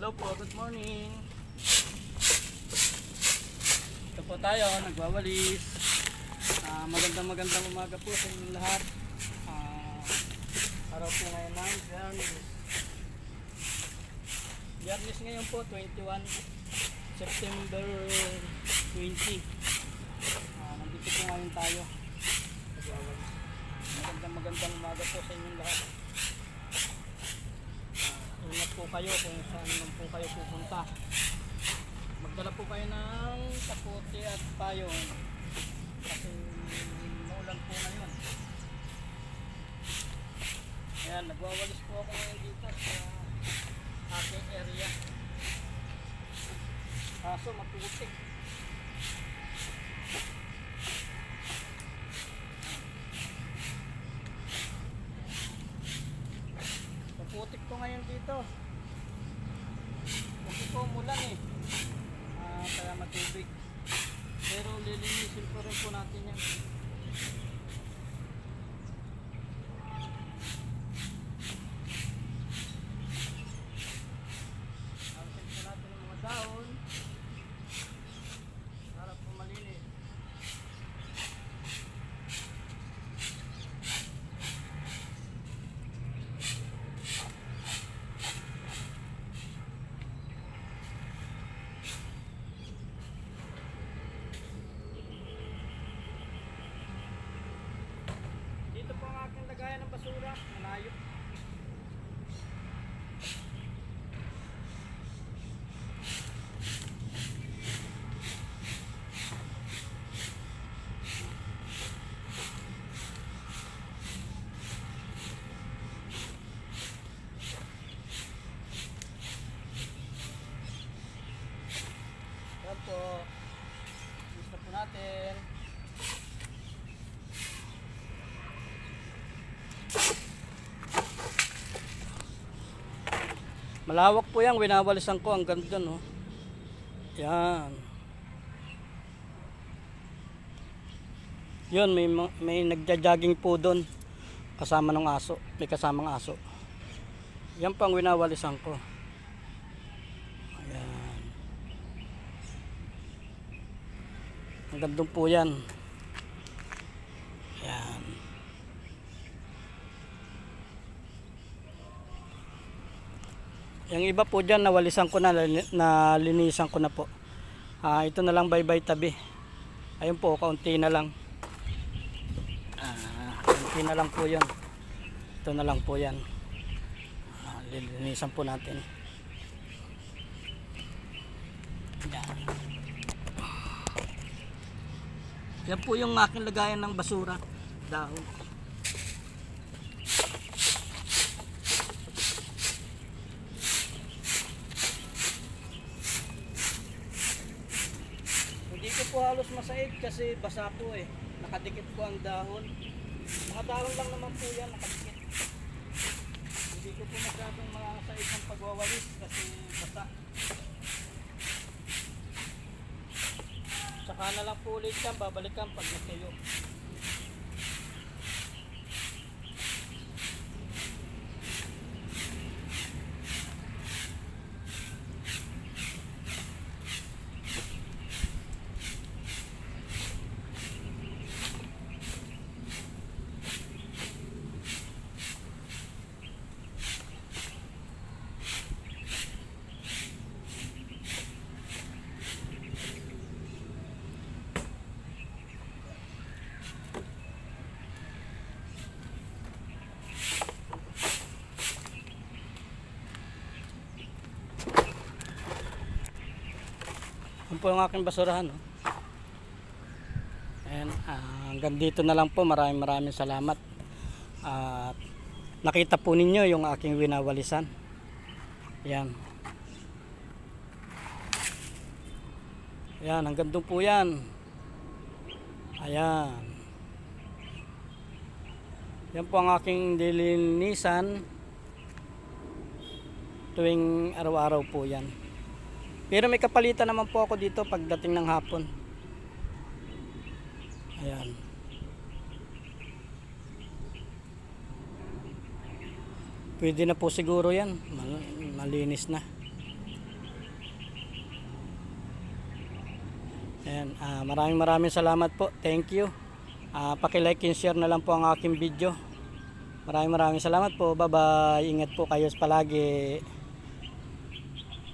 Hello po, good morning. Ito po tayo, nagwawalis. Magandang umaga po sa inyong lahat. Araw po ngayon ng Biyernes. Biyernes ngayon po, 21 September 20. Nandito po ngayon tayo. Nagwawalis. Magandang umaga po sa inyong lahat. Ingat po kayo kung saan naman po kayo pupunta. Magdala po kayo ng kapote at payong kasi maulan po ngayon. Ayan, nagwawalis po ako ngayon dito sa aking area. Kaso maputik. Maputik po ngayon dito. Kasi po umulan eh. Kaya matubig. Pero lilinisin po rin po natin yan. Alisin po natin ang mga dahon para po malinis. Dito po ang aking lagayan ng basura, malayo. Yan po. Gusto po natin. Malawak po yan, winawalisan ko ang ganda no. Yan. Yun, may nagja-jogging po doon kasama ng aso, may kasamang aso. Yan pang winawalisan ko. Ayan. Ang ganda po yan. Yan. Yung iba po dyan, nawalisan ko na, nalinisan ko na po. Ito na lang bye-bye tabi. Ayun po, kaunti na lang. Kaunti na lang po yan. Ito na lang po yan. Lilinisan po natin. Yan. Yan po yung aking lagayan ng basura. Dahon. Hindi ko po halos masaid kasi basa po eh. Nakadikit po ang dahon. Mga dahon lang naman po yan, nakadikit. Hindi ko po masyadong masaid ng pagwawalis kasi basa. Saka na lang po ulit yan, babalikan pag natuyo. Yan po yung aking basurahan. No? And, hanggang dito na lang po. Maraming salamat. At nakita po ninyo yung aking winawalisan. Yan. Yan, hanggang doon po yan. Ayan. Yan po ang aking dilinisan. Tuwing araw-araw po yan. Pero may kapalitan naman po ako dito pagdating ng hapon. Ayan. Pwede na po siguro yan. Malinis na. Ayan, maraming salamat po. Thank you. Paki-like and share na lang po ang aking video. Maraming salamat po. Bye bye. Ingat po kayo palagi.